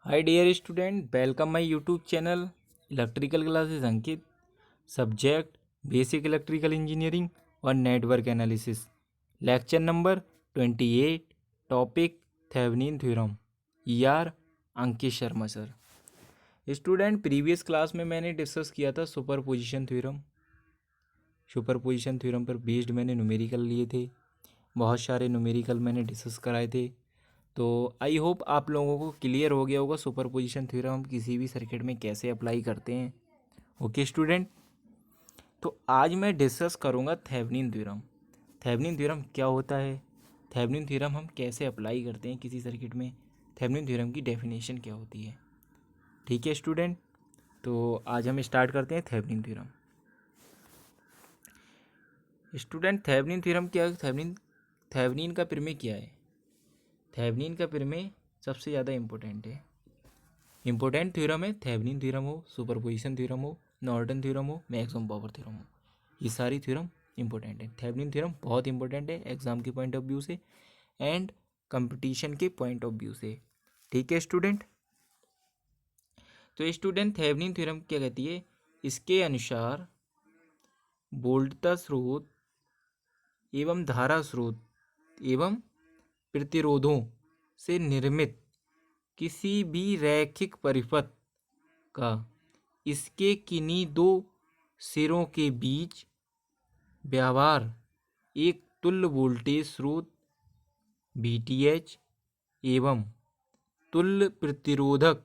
Hi dear student, welcome my YouTube channel electrical classes Ankit. Subject basic electrical engineering और network analysis. Lecture number 28। Topic Thevenin theorem. यार Ankit Sharma sir. Student, previous class में मैंने discuss किया था superposition theorem. Superposition theorem पर based मैंने numerical लिए थे, बहुत सारे न्यूमेरिकल मैंने डिस्कस कराए थे। तो आई होप आप लोगों को क्लियर हो गया होगा सुपरपोजिशन थ्योरम हम किसी भी सर्किट में कैसे अप्लाई करते हैं। ओके स्टूडेंट, तो आज मैं डिस्कस करूँगा थेवेनिन थ्योरम। थेवेनिन थ्योरम क्या होता है, थेवेनिन थ्योरम हम कैसे अप्लाई करते हैं किसी सर्किट में, थेवेनिन थ्योरम की डेफिनेशन क्या होती है। ठीक है स्टूडेंट, तो आज हम स्टार्ट करते हैं Thevenin theorem. Student, Thevenin theorem क्या है? थेवेनिन का प्रमेय क्या है? थेवेनिन का प्रमेय सबसे ज़्यादा इम्पोर्टेंट है। इंपॉर्टेंट थ्योरम है। थेवेनिन थ्योरम हो, सुपरपोजिशन थ्योरम हो, नॉर्टन थ्योरम हो, मैक्सिमम पावर थ्योरम हो, ये सारी थ्योरम इंपॉर्टेंट है। थेवेनिन थ्योरम बहुत इंपॉर्टेंट है एग्जाम के पॉइंट ऑफ व्यू से एंड कंपटीशन के पॉइंट ऑफ व्यू से। ठीक है स्टूडेंट, तो स्टूडेंट थेवेनिन थ्योरम क्या कहती है? इसके अनुसार वोल्टता स्रोत एवं धारा स्रोत एवं प्रतिरोधों से निर्मित किसी भी रैखिक परिपथ का इसके किन्हीं दो सिरों के बीच व्यवहार एक तुल्य वोल्टेज स्रोत VTH एवं तुल्य प्रतिरोधक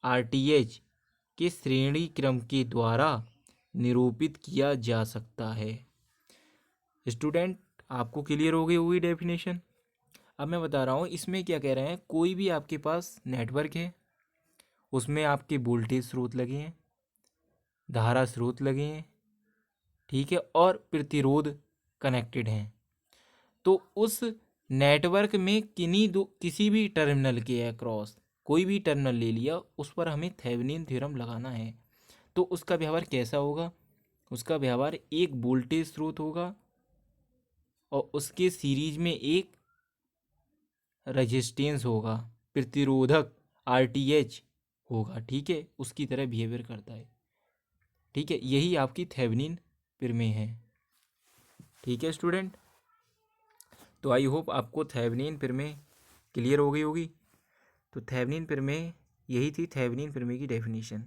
RTH के श्रेणी क्रम के द्वारा निरूपित किया जा सकता है। स्टूडेंट, आपको क्लियर हो गई होगी डेफिनेशन। अब मैं बता रहा हूँ इसमें क्या कह रहे हैं। कोई भी आपके पास नेटवर्क है, उसमें आपके वोल्टेज स्रोत लगे हैं, धारा स्रोत लगे हैं, ठीक है, और प्रतिरोध कनेक्टेड हैं। तो उस नेटवर्क में किसी भी टर्मिनल के अक्रॉस कोई भी टर्मिनल ले लिया, उस पर हमें थेवेनिन थ्योरम लगाना है। तो उसका व्यवहार कैसा होगा? उसका व्यवहार एक वोल्टेज स्रोत होगा और उसके सीरीज में एक रेजिस्टेंस होगा, प्रतिरोधक RTH होगा। ठीक है, उसकी तरह बिहेवियर करता है। ठीक है, यही आपकी थेवेनिन प्रमेय है। ठीक है स्टूडेंट, तो आई होप आपको थेवेनिन प्रमेय क्लियर हो गई होगी। तो थेवेनिन प्रमेय यही थी, थेवेनिन प्रमेय की डेफिनेशन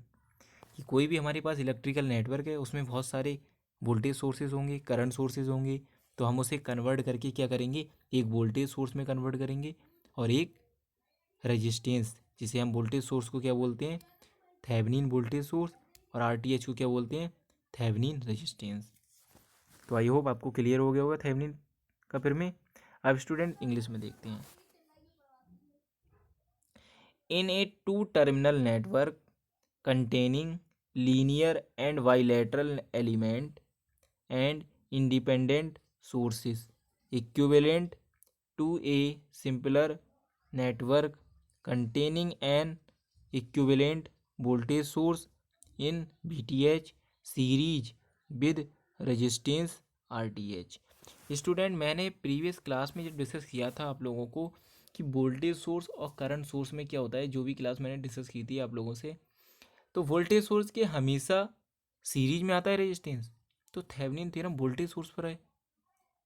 कि कोई भी हमारे पास इलेक्ट्रिकल नेटवर्क है, उसमें बहुत सारे वोल्टेज सोर्सेज होंगे, करंट सोर्सेज होंगे। तो हम उसे कन्वर्ट करके क्या करेंगे, एक वोल्टेज सोर्स में कन्वर्ट करेंगे और एक रेजिस्टेंस, जिसे हम वोल्टेज सोर्स को क्या बोलते हैं, थेवेनिन वोल्टेज सोर्स, और RTH को क्या बोलते हैं, थेवेनिन रेजिस्टेंस। तो आई होप आपको क्लियर हो गया होगा थेवेनिन का प्रमेय। अब स्टूडेंट इंग्लिश में देखते हैं। In a two-terminal network containing linear and bilateral element and independent sources equivalent to a simpler network containing an equivalent voltage source in VTH series with resistance RTH। Student, मैंने previous class में जब discuss किया था आप लोगों को कि voltage source और करंट सोर्स में क्या होता है, जो भी क्लास मैंने डिस्कस की थी आप लोगों से, तो वोल्टेज सोर्स के हमेशा सीरीज में आता है रेजिस्टेंस। तो थेवेनिन थ्योरम वोल्टेज सोर्स पर है।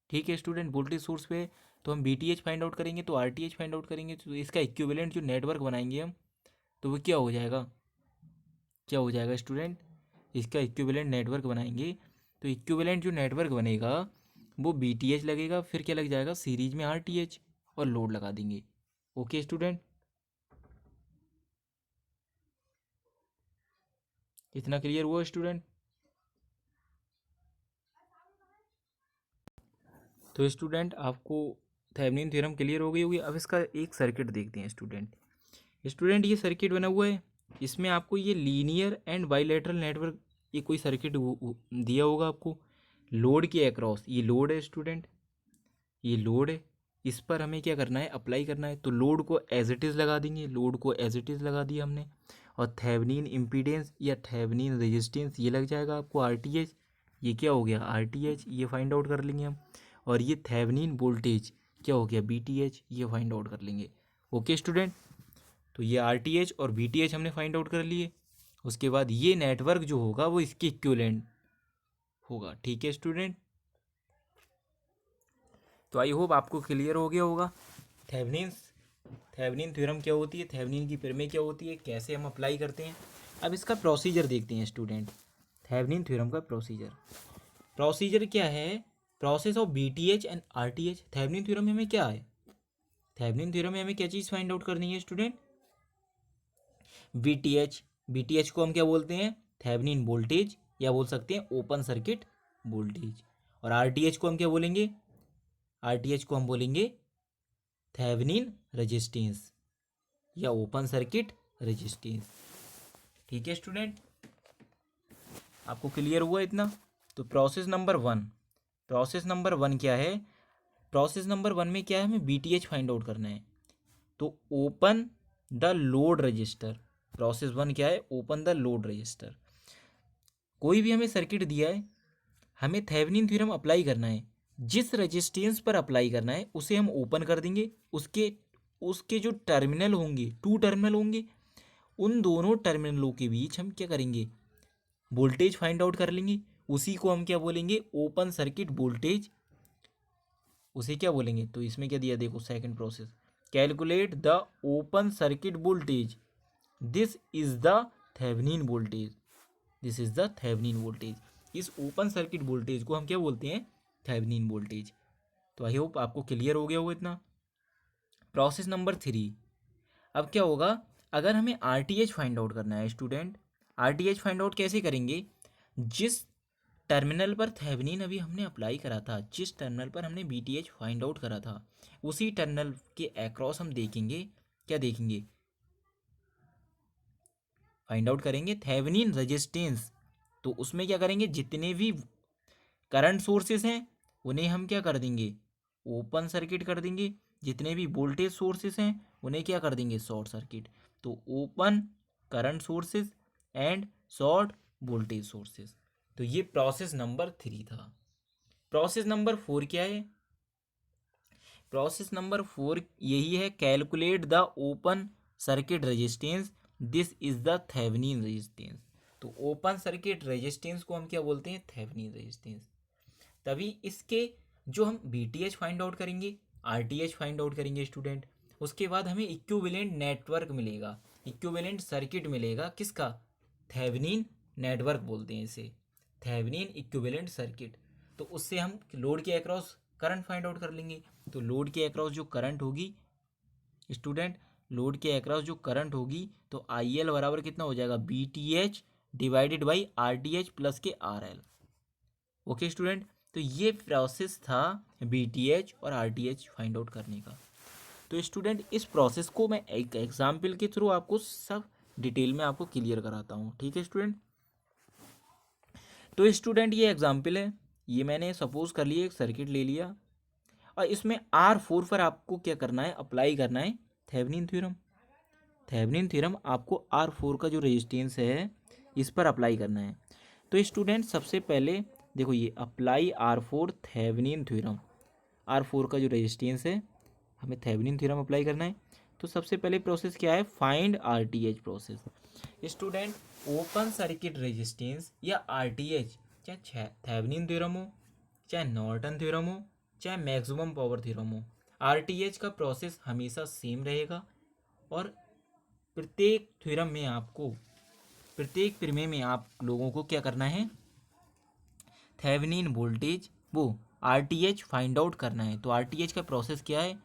ठीक है स्टूडेंट, वोल्टेज सोर्स पे है, तो हम VTH फाइंड आउट करेंगे, तो RTH फाइंड आउट करेंगे, तो इसका इक्विवेलेंट जो नेटवर्क बनाएंगे हम, तो वो क्या हो जाएगा, क्या हो जाएगा स्टूडेंट, इसका इक्विवेलेंट नेटवर्क बनाएंगे। तो इक्विवेलेंट जो नेटवर्क बनेगा वो VTH लगेगा, फिर क्या लग जाएगा, सीरीज में RTH, और लोड लगा देंगे। ओके स्टूडेंट, इतना क्लियर हुआ स्टूडेंट? तो स्टूडेंट, आपको थेवेनिन थ्योरम क्लियर हो गई होगी। अब इसका एक सर्किट देखते हैं स्टूडेंट। स्टूडेंट, ये सर्किट बना हुआ है, इसमें आपको ये लीनियर एंड बाइलेटरल नेटवर्क, ये कोई सर्किट दिया होगा आपको। लोड के अक्रॉस ये लोड है स्टूडेंट, ये लोड है, इस पर हमें क्या करना है, अप्लाई करना है। तो लोड को एज इट इज़ लगा देंगे, लोड को एज इट इज़ लगा दिया हमने, और थेवेनिन इम्पीडेंस या थेवेनिन रेजिस्टेंस ये लग जाएगा आपको RTH। ये क्या हो गया, RTH, ये फाइंड आउट कर लेंगे हम। और ये थेवेनिन वोल्टेज क्या हो गया, VTH, ये फाइंड आउट कर लेंगे। ओके स्टूडेंट, तो ये RTH और VTH हमने फाइंड आउट कर लिए। उसके बाद ये नेटवर्क जो होगा वो इसके इक्विवेलेंट होगा। ठीक है स्टूडेंट, तो आई होप आपको क्लियर हो गया होगा थेवेनिन थ्योरम क्या होती है, थेवेनिन की प्रमेय क्या होती है, कैसे हम अप्लाई करते हैं। अब इसका प्रोसीजर देखते हैं स्टूडेंट। थेवेनिन थ्योरम का प्रोसीजर क्या है, process of BTH and RTH। Thevenin theorem में हमें क्या है, थेवेनिन थ्योरम में हमें क्या चीज़ फाइंड आउट करनी है स्टूडेंट, BTH को हम क्या बोलते हैं, थेवेनिन वोल्टेज, या बोल सकते हैं ओपन सर्किट वोल्टेज। और RTH को हम क्या बोलेंगे, RTH को हम बोलेंगे थेवेनिन रेजिस्टेंस या ओपन सर्किट रेजिस्टेंस। ठीक है स्टूडेंट, आपको क्लियर हुआ इतना। तो प्रोसेस नंबर वन क्या है, प्रोसेस नंबर वन में क्या है, हमें BTH फाइंड आउट करना है। तो open the load register, process one क्या है, ओपन द लोड रजिस्टर। कोई भी हमें सर्किट दिया है, हमें थेवेनिन थ्योरम अप्लाई करना है, जिस रेजिस्टेंस पर अप्लाई करना है उसे हम ओपन कर देंगे। उसके जो टर्मिनल होंगे, 2 टर्मिनल होंगे, उन दोनों टर्मिनलों के बीच हम क्या करेंगे, वोल्टेज फाइंड आउट कर लेंगे। उसी को हम क्या बोलेंगे, ओपन सर्किट वोल्टेज, उसे क्या बोलेंगे। तो इसमें क्या दिया देखो, second process, calculate the open circuit voltage, this is the Thevenin voltage, this is the Thevenin voltage. इस ओपन सर्किट वोल्टेज को हम क्या बोलते हैं, थेवेनिन वोल्टेज। तो आई होप आपको क्लियर हो गया होगा इतना। प्रोसेस नंबर 3, अब क्या होगा, अगर हमें RTH फाइंड आउट करना है स्टूडेंट, RTH फाइंड आउट कैसे करेंगे, जिस टर्मिनल पर थेवेनिन अभी हमने अप्लाई करा था, जिस टर्मिनल पर हमने BTH फाइंड आउट करा था, उसी टर्मिनल के अक्रॉस हम देखेंगे, क्या देखेंगे, फाइंड आउट करेंगे थेवेनिन रेजिस्टेंस। तो उसमें क्या करेंगे, जितने भी करंट सोर्सेस हैं उन्हें हम क्या कर देंगे, ओपन सर्किट कर देंगे। जितने भी वोल्टेज सोर्सेस हैं उन्हें क्या कर देंगे, शॉर्ट सर्किट। तो open current sources and short voltage sources. तो ये प्रोसेस नंबर 3 था। प्रोसेस नंबर 4 क्या है, प्रोसेस नंबर 4 यही है, calculate the open circuit resistance, this is the Thevenin resistance. तो ओपन सर्किट रेजिस्टेंस को हम क्या बोलते हैं, थेवेनिन रेजिस्टेंस। तभी इसके जो हम BTH फाइंड आउट करेंगे, RTH फाइंड आउट करेंगे स्टूडेंट, उसके बाद हमें इक्विवेलेंट नेटवर्क मिलेगा, इक्विवेलेंट सर्किट मिलेगा, किसका, थेवेनिन नेटवर्क बोलते हैं इसे, थेवेनिन इक्विवेलेंट सर्किट। तो उससे हम लोड के अक्रॉस करंट फाइंड आउट कर लेंगे। तो लोड के अक्रॉस जो करंट होगी स्टूडेंट, लोड के अक्रॉस जो करंट होगी, तो IL बराबर कितना हो जाएगा, BTH divided by RTH plus के RL। ओके स्टूडेंट, तो ये प्रोसेस था BTH और RTH फाइंड आउट करने का। तो स्टूडेंट इस प्रोसेस को मैं एक एग्जाम्पल के थ्रू आपको सब डिटेल में आपको क्लियर कराता हूँ। ठीक है स्टूडेंट, तो स्टूडेंट ये एग्जाम्पल है, ये मैंने सपोज कर लिया, एक सर्किट ले लिया और इसमें R4 पर आपको क्या करना है, अप्लाई करना है थेवेनिन थ्योरम। थेवेनिन थ्योरम आपको R4 का जो रेजिस्टेंस है इस पर अप्लाई करना है। तो स्टूडेंट सबसे पहले देखो, ये apply R4 Thevenin theorem, R4 का जो रेजिस्टेंस है हमें थेवेनिन थ्योरम अप्लाई करना है। तो सबसे पहले प्रोसेस क्या है, find RTH process. Student open circuit resistance या RTH, चाहे थेवेनिन थ्योरम हो, चाहे नॉर्टन थ्योरम हो, चाहे मैक्सिमम पावर थ्योरम हो, RTH का प्रोसेस हमेशा सेम रहेगा। और प्रत्येक थ्योरम में आपको, प्रत्येक प्रमेय में आप लोगों को क्या करना है, थेवेनिन वोल्टेज वो RTH फाइंड आउट करना है। तो RTH का प्रोसेस क्या है,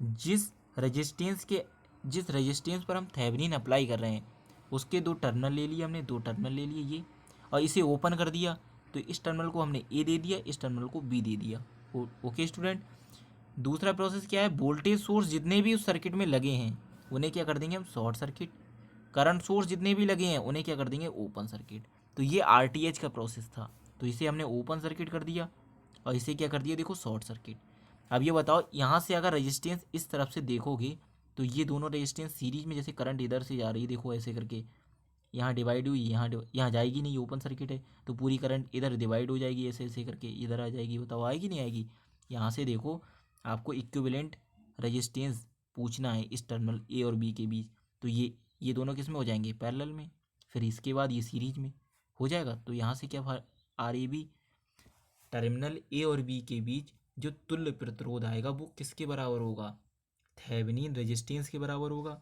जिस रेजिस्टेंस पर हम थेवेनिन अप्लाई कर रहे हैं उसके 2 टर्मिनल ले लिए हमने, 2 टर्मिनल ले लिए ये, और इसे ओपन कर दिया। तो इस टर्मिनल को हमने A दे दिया, इस टर्मिनल को B दे दिया। ओके स्टूडेंट, दूसरा प्रोसेस क्या है, वोल्टेज सोर्स जितने भी उस सर्किट में लगे हैं उन्हें क्या कर देंगे हम, शॉर्ट सर्किट। करंट सोर्स जितने भी लगे हैं उन्हें क्या कर देंगे, ओपन सर्किट। तो ये RTH का प्रोसेस था। तो इसे हमने ओपन सर्किट कर दिया और इसे क्या कर दिया, देखो शॉर्ट सर्किट। अब ये बताओ, यहाँ से अगर रेजिस्टेंस इस तरफ से देखोगे तो ये दोनों रेजिस्टेंस सीरीज में, जैसे करंट इधर से जा रही है देखो ऐसे करके, यहाँ डिवाइड हुई, यहाँ जाएगी नहीं, ये ओपन सर्किट है तो पूरी करंट इधर डिवाइड हो जाएगी, ऐसे ऐसे करके इधर आ जाएगी। बताओ आएगी नहीं आएगी। यहाँ से देखो, आपको इक्विवेलेंट रेजिस्टेंस पूछना है इस टर्मिनल A और B के बीच, तो ये दोनों किस में हो जाएंगे, पैरेलल में। फिर इसके बाद ये सीरीज में हो जाएगा। तो यहाँ से क्या R A B, terminal A और बी के बीच जो तुल्य प्रतिरोध आएगा वो किसके बराबर होगा, थेवेनिन रेजिस्टेंस के बराबर होगा।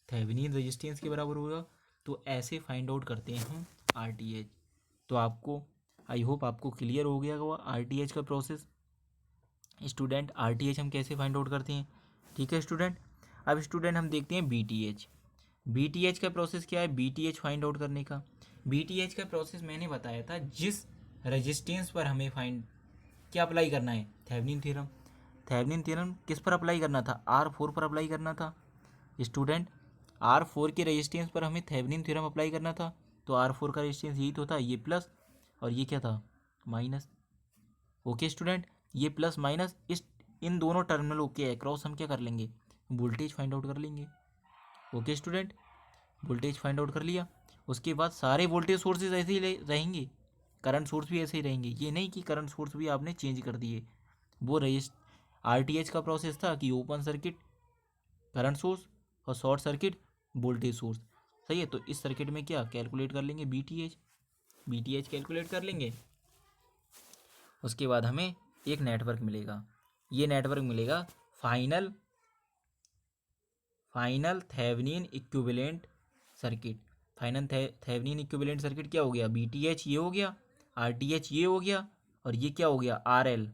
थेवेनिन रेजिस्टेंस के बराबर होगा। तो ऐसे फाइंड आउट करते हैं हम आर टी एच। तो आपको, आई होप आपको क्लियर हो गया होगा आर टी एच का process. Student, R T H हम कैसे फाइंड आउट करते हैं, ठीक है स्टूडेंट। अब स्टूडेंट हम देखते हैं B T H. B T H का प्रोसेस क्या है, B T H find out करने का। बी टी एच का प्रोसेस मैंने बताया था, जिस रेजिस्टेंस पर हमें फाइंड क्या अप्लाई करना है, थेवेनिन थ्योरम। थेवेनिन थ्योरम किस पर अप्लाई करना था, R4 पर अप्लाई करना था स्टूडेंट। R4 के रेजिस्टेंस पर हमें थेवेनिन थ्योरम अप्लाई करना था। तो R4 का रेजिस्टेंस यही तो था, ये प्लस और ये क्या था, माइनस। ओके स्टूडेंट, ये प्लस माइनस इन दोनों टर्मिनलों के अक्रॉस हम क्या कर लेंगे, वोल्टेज फाइंड आउट कर लेंगे। Okay student, voltage find out कर लिया। उसके बाद सारे वोल्टेज सोर्सेज ऐसे ही रहेंगे, करंट सोर्स भी ऐसे ही रहेंगे। ये नहीं कि करंट सोर्स भी आपने चेंज कर दिए। वो आर टी एच का प्रोसेस था कि ओपन सर्किट करंट सोर्स और शॉर्ट सर्किट वोल्टेज सोर्स, सही है। तो इस सर्किट में क्या कैलकुलेट कर लेंगे, बी टी एच कैलकुलेट कर लेंगे। उसके बाद हमें एक नेटवर्क मिलेगा, ये नेटवर्क मिलेगा final Thevenin equivalent circuit. Final Thevenin equivalent circuit क्या हो गया, बी टी एच ये हो गया, आर टी एच ये हो गया, और ये क्या हो गया, आर एल,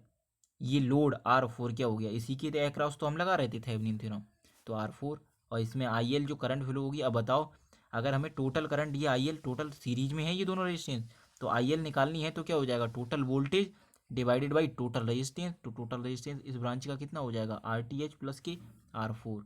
ये लोड R4 क्या हो गया, इसी के अक्रॉस तो हम लगा रहे थे थेवेनिन थ्योरम। तो R4, और इसमें आई एल जो करंट फ्लो होगी। अब बताओ, अगर हमें टोटल करंट, ये आई एल टोटल सीरीज में है ये दोनों रेजिस्टेंस, तो आई एल निकालनी है तो क्या हो जाएगा, total voltage divided by total resistance. तो टोटल रेजिस्टेंस इस ब्रांच का कितना हो जाएगा, आर टी एच प्लस के R4।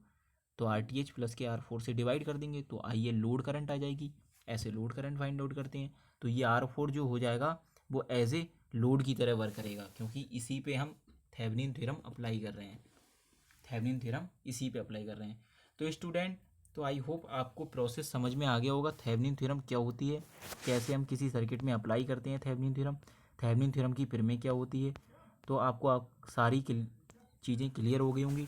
तो आर टी एच प्लस के R4 से डिवाइड कर देंगे तो आई एल लोड करंट आ जाएगी। ऐसे लोड करंट फाइंड आउट करते हैं। तो ये R4 जो हो जाएगा वो एज ए लोड की तरह वर्क करेगा, क्योंकि इसी पे हम थेवेनिन थ्योरम अप्लाई कर रहे हैं। थेवेनिन थ्योरम इसी पे अप्लाई कर रहे हैं। तो स्टूडेंट, तो आई होप आपको प्रोसेस समझ में आ गया होगा, थेवेनिन थ्योरम क्या होती है, कैसे हम किसी सर्किट में अप्लाई करते हैं थेवेनिन थ्योरम, थेवेनिन थ्योरम की प्रमेय क्या होती है। तो आपको सारी चीज़ें क्लियर हो गई होंगी।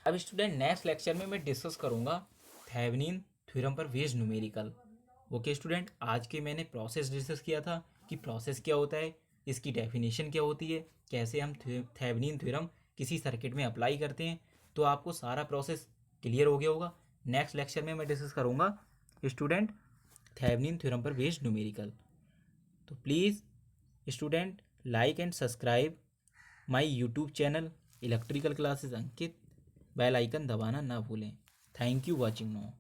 अब स्टूडेंट, नेक्स्ट लेक्चर में मैं डिस्कस करूँगा थेवेनिन थ्योरम पर बेस्ड न्यूमेरिकल। ओके स्टूडेंट, आज के मैंने प्रोसेस डिस्कस किया था कि प्रोसेस क्या होता है, इसकी डेफिनेशन क्या होती है, कैसे हम थेवेनिन थ्योरम किसी सर्किट में अप्लाई करते हैं। तो आपको सारा प्रोसेस क्लियर हो गया होगा। नेक्स्ट लेक्चर में मैं डिस्कस करूँगा स्टूडेंट थेवेनिन थ्योरम पर बेस्ड न्यूमेरिकल। तो please student, like and subscribe my YouTube channel electrical classes Ankit. Bell icon दबाना ना भूलें। Thank you watching now.